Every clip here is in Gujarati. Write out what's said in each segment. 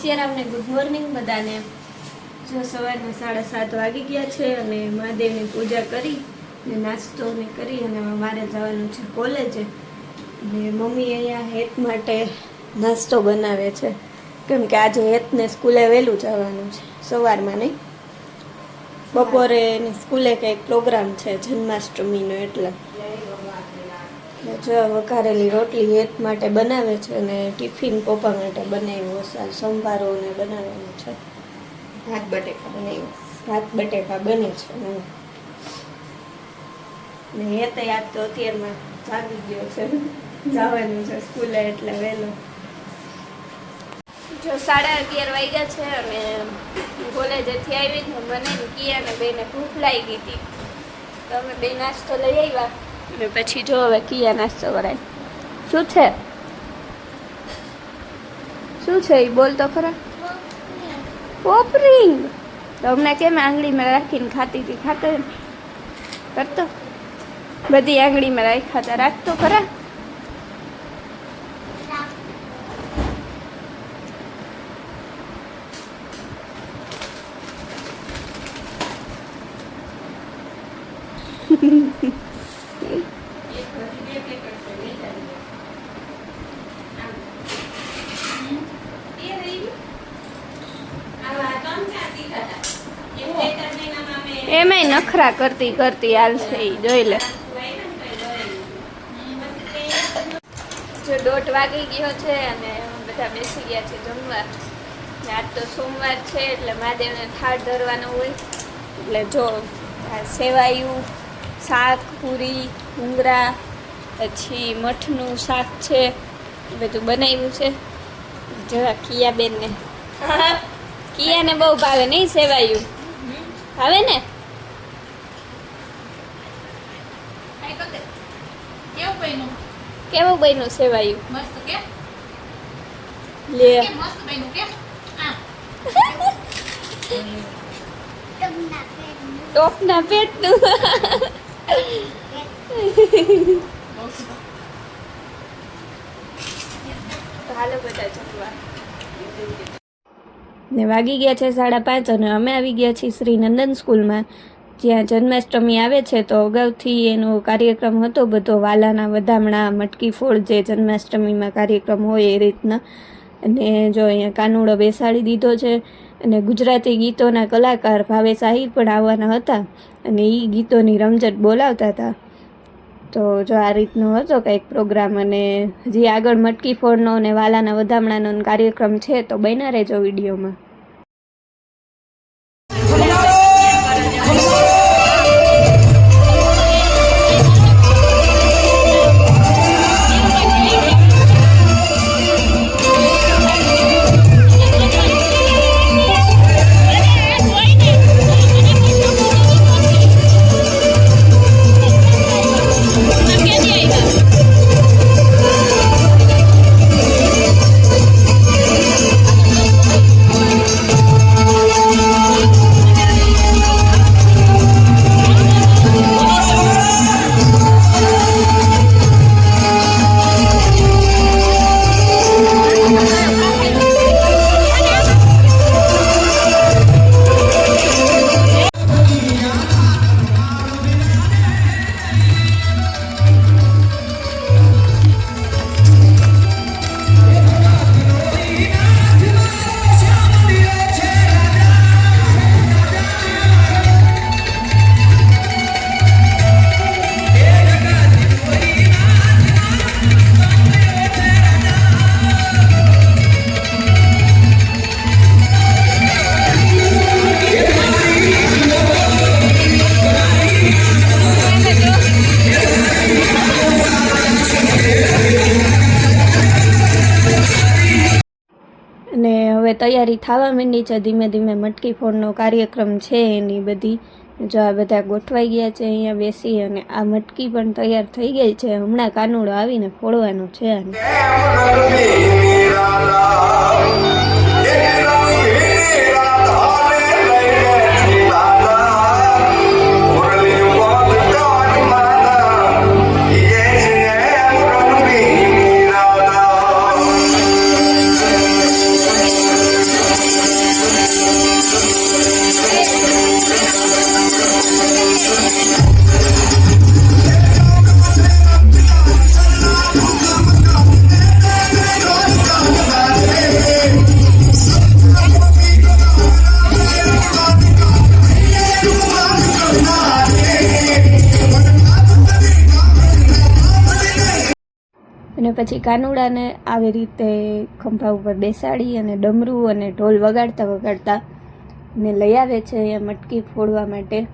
સિયારામને ગુડ મોર્નિંગ બધાને। જો સવારના 7:30 વાગી ગયા છે અને મહાદેવની પૂજા કરી ને નાસ્તો ને કરી અને મારે જવાનું છે કોલેજે। અને મમ્મી અહીંયા હેત માટે નાસ્તો બનાવે છે કેમ કે આજે હેતને સ્કૂલે વહેલું જવાનું છે, સવારમાં નહીં, બપોરે એની સ્કૂલે કંઈક પ્રોગ્રામ છે જન્માષ્ટમીનો, એટલે જો વઘારેલી રોટલી હેત માટે બનાવે છે અને ટિફિન પપ્પા માટે બનાવ્યો છે, સંભારો ને બનાવવાનું છે, ભાત બટેકા બનાવ્યું, ભાત બટેકા બને છે ને હેત યાદ તો અત્યારમાં જાગી ગયો છે, જવાનું છે સ્કૂલે એટલે વહેલો। જો 11:30 વાગ્યા છે અને કોલેજેથી આવી ને મને કિયા ને બેને ભૂખ લાગી હતી તો અમે બે નાસ્તો લઈ આવ્યા અને પછી જો હવે કિયા નાસ્તો કરાય। શું છે એ બોલ તો ખરા। પોપરિંગ તો હમણાં કેમ આંગળીમાં રાખીને ખાતી હતી, ખાતો કરતો બધી આંગળીમાં રાખ્યા રાખતો ખરા। એમાંય નખરા કરતી કરતી હાલશે, જોઈ લે। જો 1:30 વાગી ગયો છે અને બધા બેસી ગયા છે જમવા। આજ તો સોમવાર છે એટલે મહાદેવને થાળ ધરવાનો હોય, એટલે જો સેવાયું, શાક, પૂરી, ભૂંગળા, પછી મઠનું શાક છે, બધું બનાવ્યું છે। જરા કિયાબેનને કિયાને બહુ ભાવે નહીં સેવાયું, ભાવે ને? કેવું બન્યું સેવાયું? મસ્ત કે લે મસ્ત બન્યું કે ટોપના પેટનું હાલો બધા જમવા। ને વાગી ગયા છે 5:30 અને અમે આવી ગયા છીએ શ્રી નંદન સ્કૂલમાં, જ્યાં જન્માષ્ટમી આવે છે તો અગાઉથી એનો કાર્યક્રમ હતો બધો, વાલાના વધામણા, મટકી ફોડ, જે જન્માષ્ટમીમાં કાર્યક્રમ હોય એ રીતના। અને જો અહીંયા કાનુડો બેસાડી દીધો છે અને ગુજરાતી ગીતોના કલાકાર ભાવેશ આહિર પણ આવવાના હતા અને એ ગીતોની રમઝટ બોલાવતા હતા। તો જો આ રીતનો હતો કંઈક પ્રોગ્રામ અને હજી આગળ મટકી ફોડનો અને વાલાના વધામણાનો કાર્યક્રમ છે, તો બન્યા રહેજો વિડીયોમાં। અને હવે તૈયારી થવા માંડી છે, ધીમે ધીમે મટકી ફોડનો કાર્યક્રમ છે એની બધી, જો આ બધા ગોઠવાઈ ગયા છે અહીંયા બેસી અને આ મટકી પણ તૈયાર થઈ ગઈ છે, હમણાં કાનુડો આવીને ફોડવાનો છે આને। અને પછી કાનુડાને આવી રીતે ખંભા ઉપર બેસાડી અને ડમરું અને ઢોલ વગાડતા વગાડતા ને લઈ આવે છે અહીંયા મટકી ફોડવા માટે.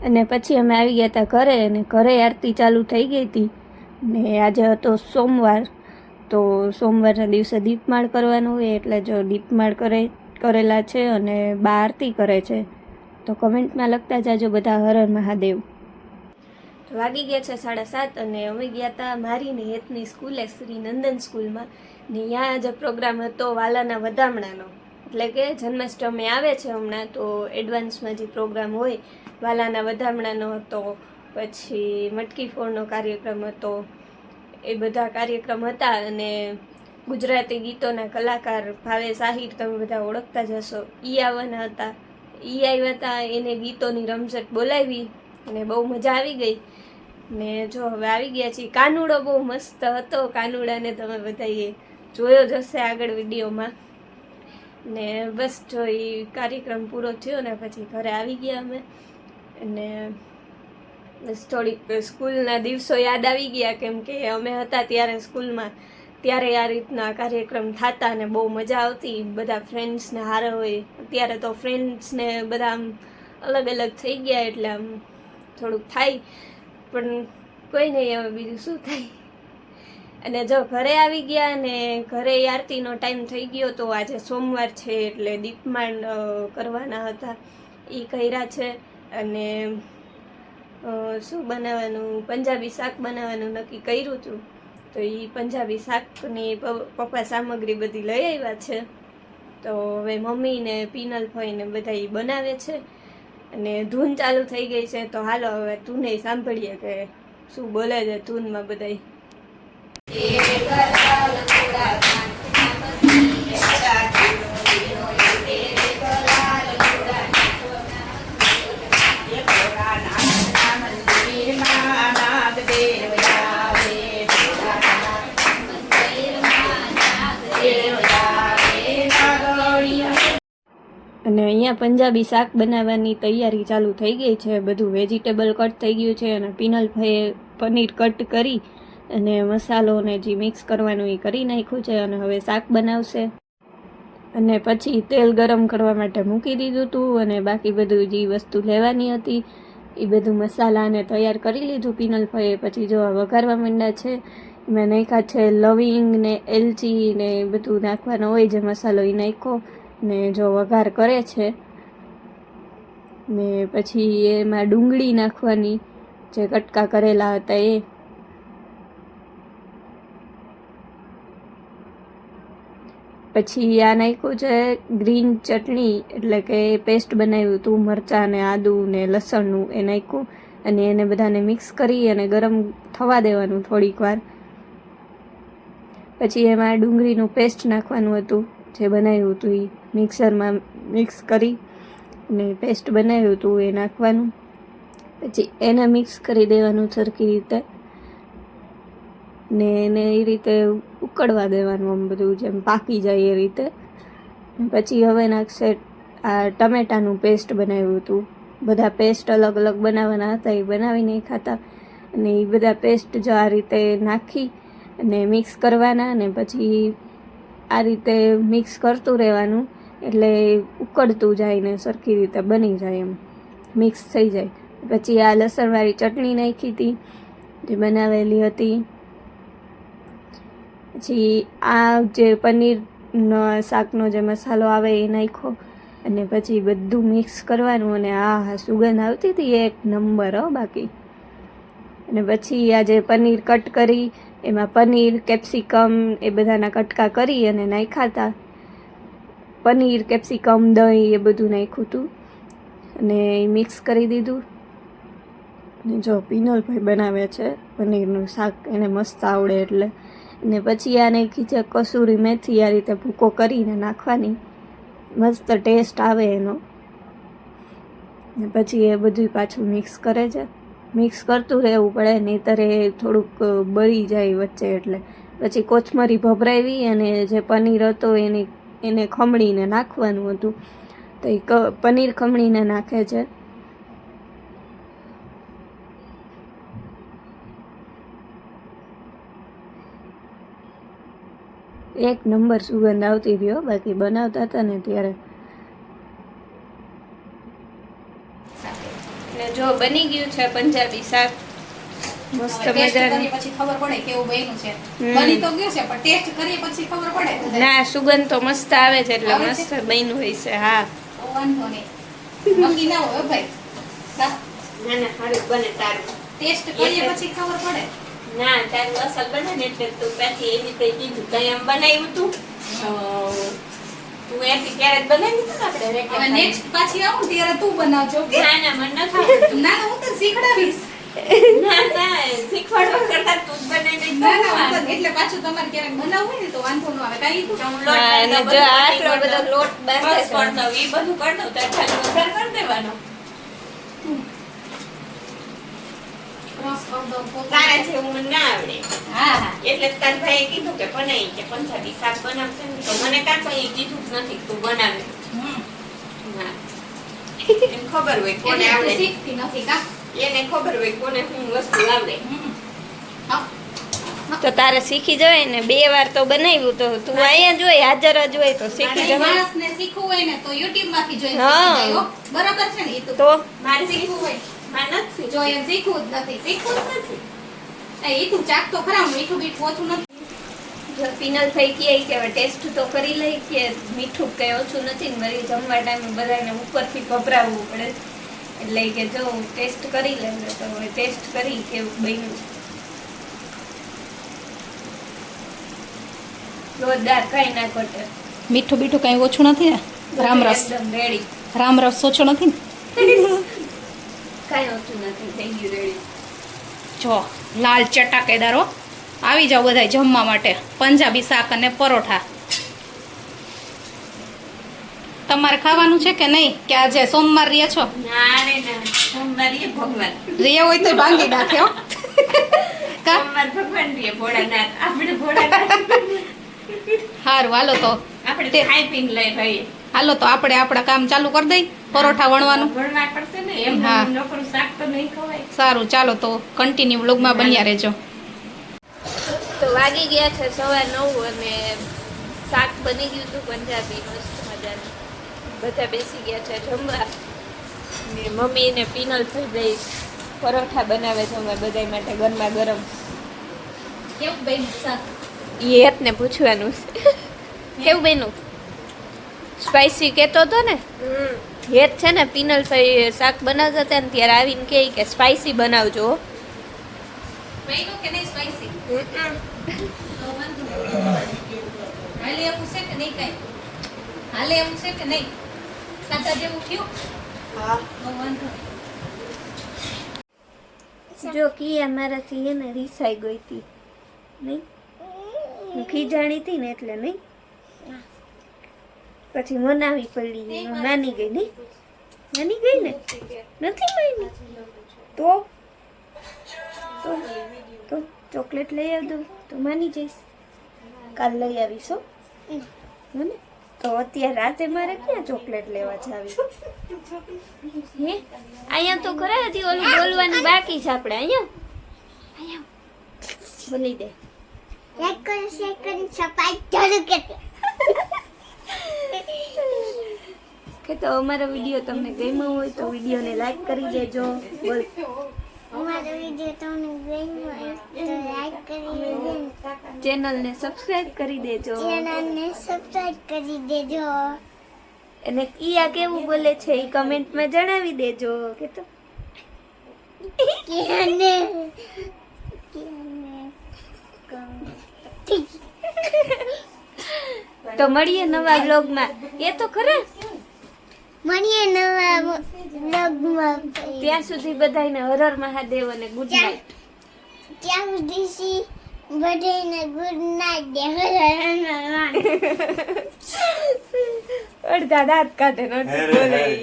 અને પછી અમે આવી ગયા હતા ઘરે, અને ઘરે આરતી ચાલુ થઈ ગઈ હતી. ને આજે હતો સોમવાર, તો સોમવારના દિવસે દીપમાળ કરવાનું હોય, એટલે જો દીપમાળ કરેલા છે અને બા આરતી કરે છે. તો કમેન્ટમાં લખતા જાજો બધા હર હર મહાદેવ. વાગી ગયા છે 7:30 અને અમે ગયા હતા મારી ને હેતની સ્કૂલે, શ્રી નંદન સ્કૂલમાં. ને ત્યાં આજે પ્રોગ્રામ હતો વાલાના વધામણાનો, એટલે કે જન્માષ્ટમી આવે છે હમણાં, તો એડવાન્સમાં જે પ્રોગ્રામ હોય વાલાના વધામણાનો હતો, પછી મટકી ફોડનો કાર્યક્રમ હતો, એ બધા કાર્યક્રમ હતા. અને ગુજરાતી ગીતોના કલાકાર ભાવેશ આહિર, તમે બધા ઓળખતા જ હશો, ઈ આવવાના હતા. ઈ આવ્યા હતા, એને ગીતોની રમઝટ બોલાવી અને બહુ મજા આવી ગઈ. ને જો હવે આવી ગયા છીએ. કાનુડો બહુ મસ્ત હતો, કાનુડાને તમે બધાએ જોયો જ હશે આગળ વિડીયોમાં. ને બસ જો એ કાર્યક્રમ પૂરો થયો ને પછી ઘરે આવી ગયા અમે. અને બસ થોડીક સ્કૂલના દિવસો યાદ આવી ગયા, કેમ કે અમે હતા ત્યારે સ્કૂલમાં, ત્યારે આ રીતના કાર્યક્રમ થતા ને બહુ મજા આવતી. બધા ફ્રેન્ડ્સને હારે હોય. અત્યારે તો ફ્રેન્ડ્સને બધા આમ અલગ અલગ થઈ ગયા, એટલે આમ થોડુંક થાય, પણ કોઈ નહીં, હવે બીજું શું થાય. અને જો ઘરે આવી ગયા, ને ઘરે આરતીનો ટાઈમ થઈ ગયો. તો આજે સોમવાર છે એટલે દીપમાળ કરવાના હતા, એ કર્યા છે. અને શું બનાવવાનું, પંજાબી શાક બનાવવાનું નક્કી કર્યું હતું. તો એ પંજાબી શાકની પપ્પા સામગ્રી બધી લઈ આવ્યા છે. તો હવે મમ્મી ને પીનલ ભાઈ ને બધા એ બનાવે છે. અને ધૂન ચાલુ થઈ ગઈ છે, તો હાલો હવે ધૂને સાંભળીએ કે શું બોલે છે ધૂનમાં બધા. અને અહીંયા પંજાબી શાક બનાવવાની તૈયારી ચાલુ થઈ ગઈ છે. બધું વેજીટેબલ કટ થઈ ગયું છે, અને પીનલભાઈએ પનીર કટ કરી અને મસાલોને જે મિક્સ કરવાનું એ કરી નાખ્યું છે. અને હવે શાક બનાવશે. અને પછી તેલ ગરમ કરવા માટે મૂકી દીધું હતું, અને બાકી બધું જે વસ્તુ લેવાની હતી એ બધું મસાલાને તૈયાર કરી લીધું પીનલભાઈએ. પછી જો વઘારવા માંડ્યા છે. મેં નાખ્યા છે લવિંગ ને એલચી ને બધું નાખવાનું હોય જે મસાલો એ નાખ્યો, ને જો વઘાર કરે છે. ને પછી એમાં ડુંગળી નાખવાની, જે કટકા કરેલા હતા એ. પછી આ નાખ્યું છે ગ્રીન ચટણી, એટલે કે પેસ્ટ બનાવ્યું હતું મરચાં ને આદુ ને લસણનું, એ નાખ્યું. અને એને બધાને મિક્સ કરી અને ગરમ થવા દેવાનું થોડીક વાર. પછી એમાં ડુંગળીનું પેસ્ટ નાખવાનું હતું, જે બનાવ્યું હતું એ મિક્સરમાં મિક્સ કરી અને પેસ્ટ બનાવ્યું હતું એ નાખવાનું. પછી એને મિક્સ કરી દેવાનું સરખી રીતે, ને એને એ રીતે ઉકળવા દેવાનું, આમ બધું જેમ પાકી જાય એ રીતે. પછી હવે નાખશે આ ટમેટાનું પેસ્ટ બનાવ્યું હતું. બધા પેસ્ટ અલગ અલગ બનાવવાના હતા, એ બનાવી નહીં ખાતા. અને એ બધા પેસ્ટ જો આ રીતે નાખી અને મિક્સ કરવાના. અને પછી આ રીતે મિક્સ કરતું રહેવાનું, એટલે ઉકળતું જાય ને સરખી રીતે બની જાય, એમ મિક્સ થઈ જાય. પછી આ લસણવાળી ચટણી નાખી હતી જે બનાવેલી હતી. પછી આ જે પનીરનો શાકનો જે મસાલો આવે એ નાખ્યો. અને પછી બધું મિક્સ કરવાનું. અને હા સુગંધ આવતી હતી એક નંબર બાકી. અને પછી આ જે પનીર કટ કરી, એમાં પનીર કેપ્સિકમ એ બધાના કટકા કરી અને નાખ્યા હતા. પનીર કેપ્સિકમ દહીં એ બધું નાખ્યું હતું, અને મિક્સ કરી દીધું. અને જો પીનલભાઈ બનાવે છે પનીરનું શાક, એને મસ્ત આવડે એટલે. ને પછી આ નાખી છે કસૂરી મેથી, આ રીતે ભૂકો કરીને નાખવાની, મસ્ત ટેસ્ટ આવે એનો. ને પછી એ બધું પાછું મિક્સ કરે છે. મિક્સ કરતું રહેવું પડે, નહીંતર એ થોડુંક બળી જાય વચ્ચે. એટલે પછી કોથમરી ભભરાવી અને જે પનીર હતો એને ખમણીને નાખવાનું હતું. તો એ પનીર ખમણીને નાખે છે. એક નંબર સુગંધ આવતી રહ્યો, બાકી બનાવતા હતા ને ત્યારે. અને જો બની ગયું છે પંજાબી શાક મસ્ત ટેસ્ટ મજાનું. કરીએ પછી ખબર પડે કેવું બન્યું છે. હમ. બની તો ગયું છે પણ ટેસ્ટ કરીએ પછી ખબર પડે. ના સુગંધ તો મસ્ત આવે છે એટલે આવે છે? મસ્ત બન્યું હોય છે. હા તો વાંધો નહીં. નક્કી ના હોય હો ભાઈ. ના ના સારું બને તારું. ટેસ્ટ કરીએ પછી ખબર પડે. ના તારું અસલ બને ને એટલે તું પછી એવી કઈ કીધું કઈ એમ બનાવ્યું તું તું એથી ક્યારેક બનાવ્યું તું ને આપણે હવે રેખા નેક્સ્ટ પાછી આવું ને ત્યારે તું બનાવજો ઓકે? ના ના મને નથી આવડતું. ના ના હું તને શીખડાવીશ. ના ના શીખવાડવા કરતા તું જ બનાવી ના ના હું તને એટલે પાછું તમારે ક્યારેક બનાવવું હોય ને તો વાંધો ન આવે. કાંઈ તું હા, અને જો આટલો બધો લોટ બાંધે છે. ઈ બધું કરી દઉં તો ખાલી વઘાર કરી દેવાનો. ક્રોસ કર દો તારા જેવું મને ના આવડે હા હા એટલે જ તારા ભાઈએ કીધું કે બનાવી કે પંજાબી શાક બનાવશે ને તો મને કાંઈ કોઈ કીધું જ નથી કે તું બનાવે. ના એને ખબર હોય કોને એટલે તું આવડે શીખતી નથી કા? એને ખબર હોય કોને શું વસ્તુ આવડે. હા. તો તારે શીખી જવાય ને 2 વાર તો બનાવ્યું તો તું અહીંયા જ હોય હાજર જ હોય તો શીખી મારે જવાય. માણસને શીખવું હોય ને તો YouTube માંથી જોઈને હા. શીખી જાય હો. બરાબર છે ને? એ તો મારે શીખવું હોય મારે નથી જો એમ શીખવું જ નથી. શીખવું જ નથી. એ તું ચાક તો ખરા મીઠું બીઠું ઓછું નથી. જો પિનલ થઈ કે હવે ટેસ્ટ તો કરી લઈ કે મીઠું કઈ ઓછું નથી ને મારી જમવા ટાઈમે બધાને ઉપરથી ભભરાવવું પડે એટલે કે જો હું ટેસ્ટ કરી લઉં તો હવે ટેસ્ટ કરી કેવું બન્યું છે. જોરદાર કઈ ના ઘટે. મીઠું બીઠું કઈ ઓછું નથી ને? રામરસ એકદમ રેડી. રામરસ ઓછો નથી ને? કઈ ઓછું નથી થઈ ગયું રેડી. જો લાલ ચટાકેદારો આવી જાવ બધા જમવા માટે. પંજાબી શાક અને પરોઠા તમારે ખાવાનું છે કે નહીં? કે આજે સોમવાર રહે છો? ના રે ના સોમવારે ભગવાન રહે હોય તો ભાંગી નાખ્યો કા? સોમવાર ભગવાન રે ભોળાનાથ આપણે ભોળાનાથ હારું હાલો તો આપણે તો ખાઈ પીને લઈ રહીએ. હાલો તો આપણે આપણા કામ ચાલુ કરી દઈ. પરોઠા વણવાનું ભણવા પડશે ને એમ હા. નોકરું શાક તો નહીં ખવાય. સારું ચાલો તો કન્ટિન્યુ બ્લોગમાં બન્યા રહેજો. તો વાગી ગયા છે 9:15 અને શાક બની ગયું હતું પંજાબી મસ્ત મજાનું. બધા બેસી ગયા છે જમવા ને મમ્મી ને પિનલ થઈ ગઈ પરોઠા બનાવે છે અમારે બધા માટે ગરમા ગરમ. કેવું બેન શાક? એ હેતને પૂછવાનું છે કેવું બન્યું. સ્પાઈસી કહેતો હતો ને હેત છે ને પિનલ ભાઈ શાક બનાવતા હતા ને ત્યારે આવીને કહે કે સ્પાઈસી બનાવજો. બન્યું કે નહીં સ્પાઈસી? હાલે એવું છે કે નહીં કઈ? હાલે એવું છે કે નહીં? ખાતા જેવું થયું? હા તો વાંધો જો કિયા મારાથી એને રીસાઈ ગઈ હતી નહીં હું ખીજાણી હતી ને એટલે નહીં પછી મનાવી પડી હું નાની ગઈ નહીં નાની ગઈ ને નથી માની તો તો તો ચોકલેટ લઈ આવ દઉં તો માની જઈશ કાલ લઈ આવીશ હો હે ને તો અત્યારે રાતે મારે ક્યાં ચોકલેટ લેવા જાવી હે અહીંયા તો ખરા હજી ઓલું બોલવાનું બાકી છે આપણે અહીંયા બોલી દે કે તો અમારો વિડીયો તમને ગમ્યો હોય તો વિડીયોને લાઈક કરી દેજો બોલ અમારો વિડિયો તમને ગમ્યો હોય તો લાઈક કરી દેજો ચેનલને સબસ્ક્રાઇબ કરી દેજો ચેનલને સબસ્ક્રાઇબ કરી દેજો અને કિયા કેવું બોલે છે એ કમેન્ટમાં જણાવી દેજો કે તો કેને તો મળીએ નવા વ્લોગમાં એ તો ખરા મળીએ નવા બ્લોગમાં ત્યાં સુધી બધાને હર હર મહાદેવ અને ગુડ નાઇટ ત્યાં સુધી બધાને ગુડ નાઇટ અડધા દાંત કાઢે ને અડધું બોલે ઈ.